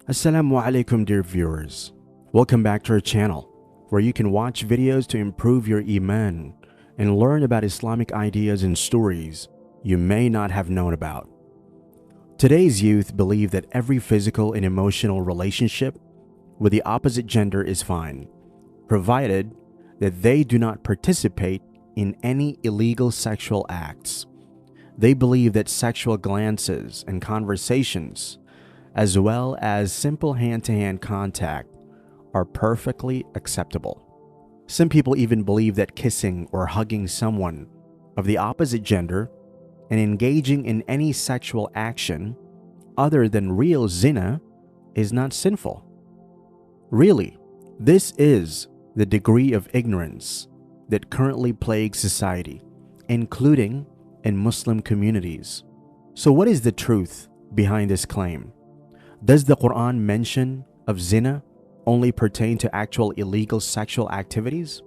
Assalamu Alaikum, dear viewers. Welcome back to our channel, where you can watch videos to improve your iman and learn about Islamic ideas and stories you may not have known about. Today's youth believe that every physical and emotional relationship with the opposite gender is fine, provided that they do not participate in any illegal sexual acts. They believe that sexual glances and conversations, as well as simple hand-to-hand contact, are perfectly acceptable. Some people even believe that kissing or hugging someone of the opposite gender and engaging in any sexual action other than real zina is not sinful. Really, this is the degree of ignorance that currently plagues society, including in Muslim communities. So what is the truth behind this claim? Does the Quran mention of zina only pertain to actual illegal sexual activities?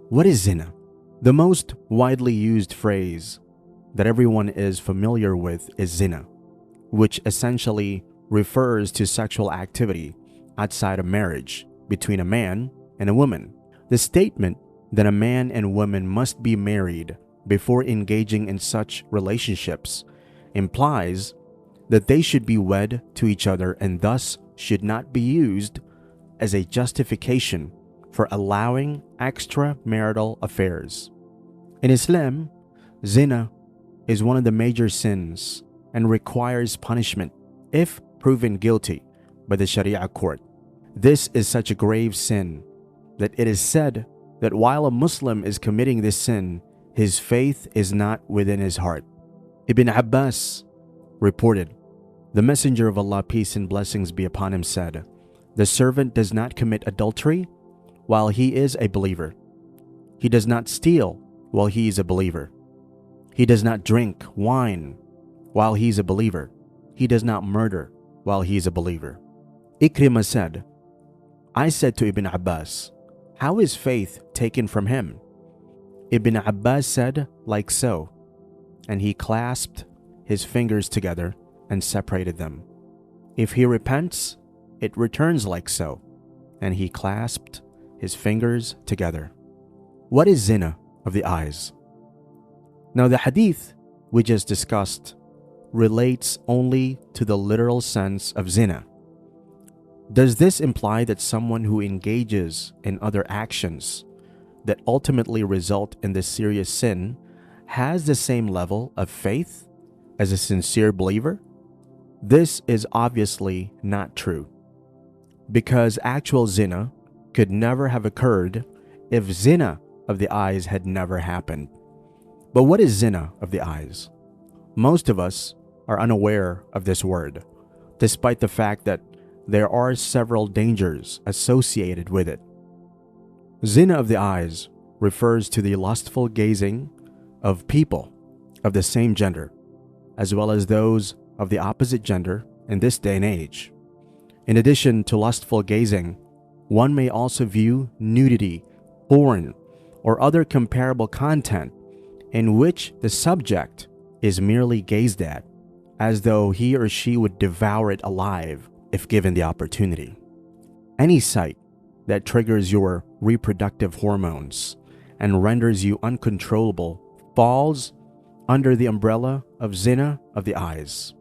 What is zina? The most widely used phrase that everyone is familiar with is zina, which essentially refers to sexual activity outside of marriage between a man and a woman. The statement that a man and woman must be married before engaging in such relationships implies that they should be wed to each other and thus should not be used as a justification for allowing extramarital affairs. In Islam, zina is one of the major sins and requires punishment if proven guilty by the Sharia court. This is such a grave sin that it is said that while a Muslim is committing this sin, his faith is not within his heart. Ibn Abbas reported, "The Messenger of Allah, peace and blessings be upon him, said, the servant does not commit adultery while he is a believer. He does not steal while he is a believer. He does not drink wine while he is a believer. He does not murder while he is a believer." Ikrimah said, "I said to Ibn Abbas, how is faith taken from him?" Ibn Abbas said, "Like so," and he clasped his fingers together and separated them. "If he repents, it returns like so," and he clasped his fingers together. What is zina of the eyes? Now the hadith we just discussed relates only to the literal sense of zina. Does this imply that someone who engages in other actions that ultimately result in this serious sin has the same level of faith as a sincere believer? This is obviously not true, because actual zina could never have occurred if zina of the eyes had never happened. But what is zina of the eyes? Most of us are unaware of this word, despite the fact that there are several dangers associated with it. Zina of the eyes refers to the lustful gazing of people of the same gender, as well as those of the opposite gender in this day and age. In addition to lustful gazing, one may also view nudity, porn, or other comparable content in which the subject is merely gazed at, as though he or she would devour it alive if given the opportunity. Any sight that triggers your reproductive hormones and renders you uncontrollable falls under the umbrella of zina of the eyes.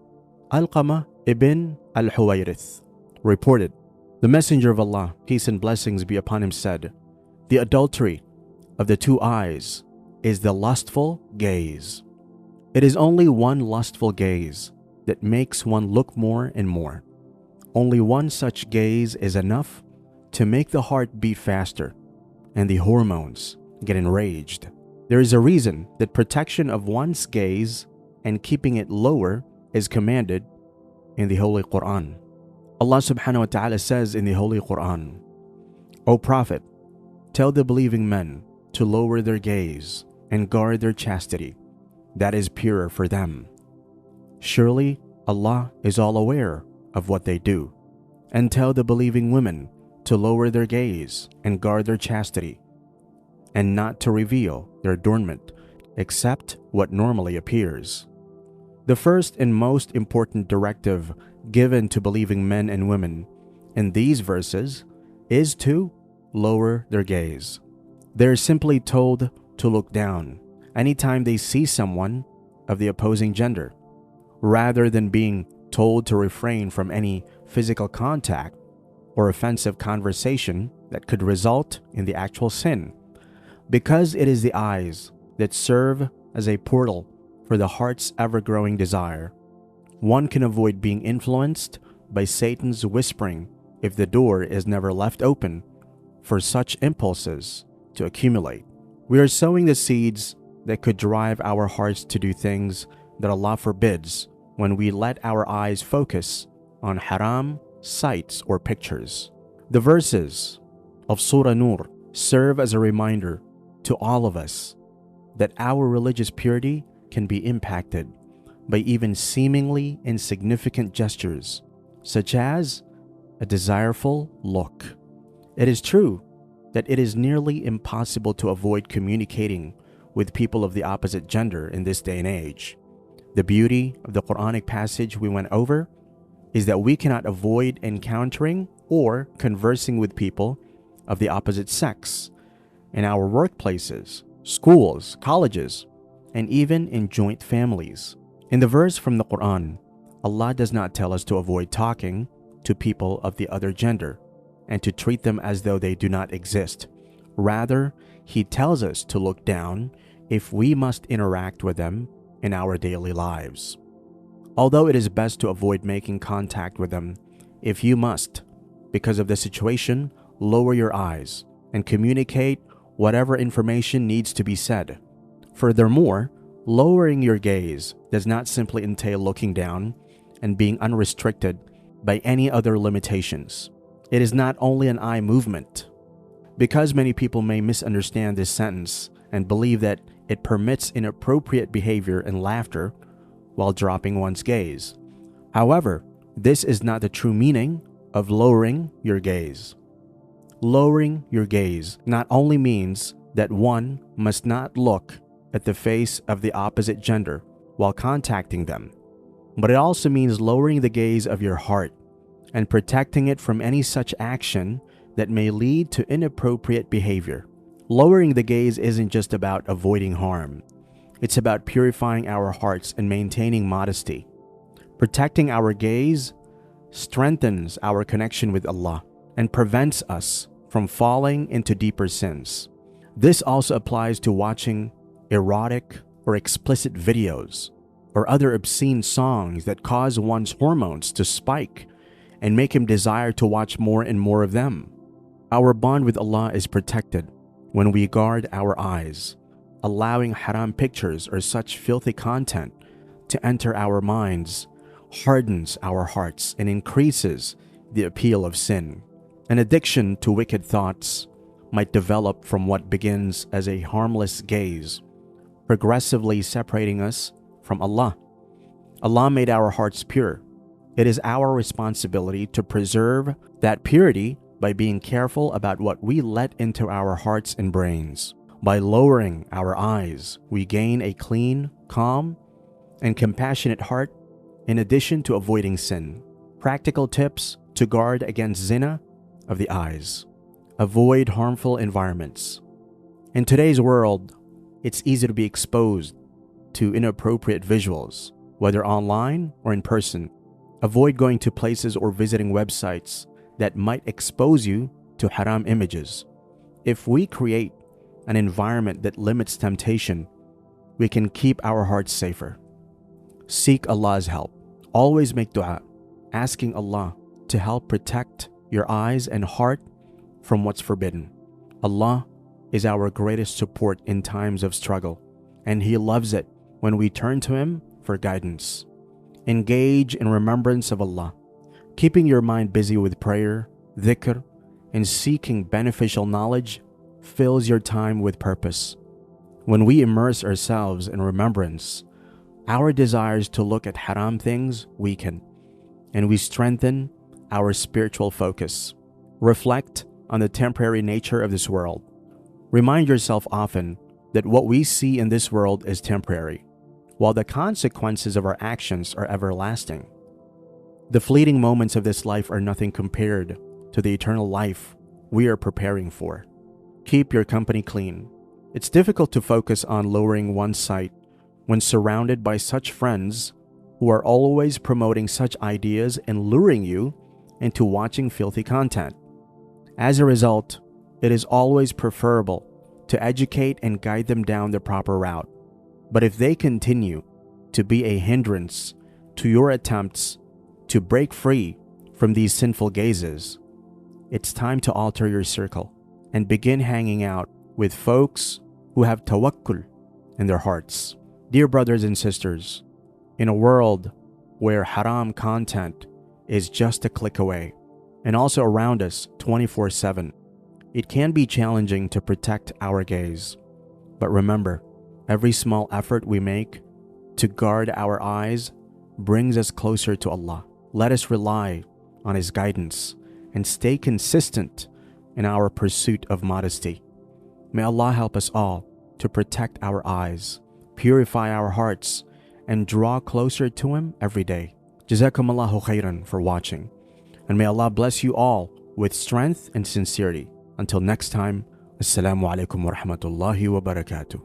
Alqamah ibn al-Huwayrith reported, "The Messenger of Allah, peace and blessings be upon him, said, the adultery of the two eyes is the lustful gaze. It is only one lustful gaze that makes one look more and more. Only one such gaze is enough to make the heart beat faster and the hormones get enraged. There is a reason that protection of one's gaze and keeping it lower is commanded in the Holy Quran. Allah subhanahu wa ta'ala says in the Holy Quran, O Prophet, tell the believing men to lower their gaze and guard their chastity. That is purer for them. Surely Allah is all aware of what they do. And tell the believing women to lower their gaze and guard their chastity, and not to reveal their adornment except what normally appears. The first and most important directive given to believing men and women in these verses is to lower their gaze. They're simply told to look down anytime they see someone of the opposing gender, rather than being told to refrain from any physical contact or offensive conversation that could result in the actual sin, because it is the eyes that serve as a portal for the heart's ever-growing desire. One can avoid being influenced by Satan's whispering if the door is never left open for such impulses to accumulate. We are sowing the seeds that could drive our hearts to do things that Allah forbids when we let our eyes focus on haram sights or pictures. The verses of Surah Nur serve as a reminder to all of us that our religious purity can be impacted by even seemingly insignificant gestures, such as a desireful look. It is true that it is nearly impossible to avoid communicating with people of the opposite gender in this day and age. The beauty of the Quranic passage we went over is that we cannot avoid encountering or conversing with people of the opposite sex in our workplaces, schools, colleges, and even in joint families. In the verse from the Quran, Allah does not tell us to avoid talking to people of the other gender and to treat them as though they do not exist. Rather, He tells us to look down if we must interact with them in our daily lives. Although it is best to avoid making contact with them, if you must, because of the situation, lower your eyes and communicate whatever information needs to be said. Furthermore, lowering your gaze does not simply entail looking down and being unrestricted by any other limitations. It is not only an eye movement. Because many people may misunderstand this sentence and believe that it permits inappropriate behavior and laughter while dropping one's gaze. However, this is not the true meaning of lowering your gaze. Lowering your gaze not only means that one must not look at the face of the opposite gender while contacting them, but it also means lowering the gaze of your heart and protecting it from any such action that may lead to inappropriate behavior. Lowering the gaze isn't just about avoiding harm. It's about purifying our hearts and maintaining modesty. Protecting our gaze strengthens our connection with Allah and prevents us from falling into deeper sins. This also applies to watching erotic or explicit videos or other obscene songs that cause one's hormones to spike and make him desire to watch more and more of them. Our bond with Allah is protected when we guard our eyes. Allowing haram pictures or such filthy content to enter our minds hardens our hearts and increases the appeal of sin. An addiction to wicked thoughts might develop from what begins as a harmless gaze, progressively separating us from Allah. Allah made our hearts pure. It is our responsibility to preserve that purity by being careful about what we let into our hearts and brains. By lowering our eyes, we gain a clean, calm, and compassionate heart in addition to avoiding sin. Practical tips to guard against zina of the eyes. Avoid harmful environments. In today's world, it's easy to be exposed to inappropriate visuals, whether online or in person. Avoid going to places or visiting websites that might expose you to haram images. If we create an environment that limits temptation, we can keep our hearts safer. Seek Allah's help. Always make dua, asking Allah to help protect your eyes and heart from what's forbidden. Allah is our greatest support in times of struggle, and He loves it when we turn to Him for guidance. Engage in remembrance of Allah, keeping your mind busy with prayer, dhikr, and seeking beneficial knowledge fills your time with purpose. When we immerse ourselves in remembrance, our desires to look at haram things weaken, and we strengthen our spiritual focus. Reflect on the temporary nature of this world. Remind yourself often that what we see in this world is temporary, while the consequences of our actions are everlasting. The fleeting moments of this life are nothing compared to the eternal life we are preparing for. Keep your company clean. It's difficult to focus on lowering one's sight when surrounded by such friends who are always promoting such ideas and luring you into watching filthy content. As a result, it is always preferable to educate and guide them down the proper route. But if they continue to be a hindrance to your attempts to break free from these sinful gazes, it's time to alter your circle and begin hanging out with folks who have tawakkul in their hearts. Dear brothers and sisters, in a world where haram content is just a click away and also around us 24/7, it can be challenging to protect our gaze. But remember, every small effort we make to guard our eyes brings us closer to Allah. Let us rely on His guidance and stay consistent in our pursuit of modesty. May Allah help us all to protect our eyes, purify our hearts, and draw closer to Him every day. Jazakumullahu khairan for watching, and may Allah bless you all with strength and sincerity. Until next time, Assalamu Alaikum wa rahmatullahi wa barakatuh.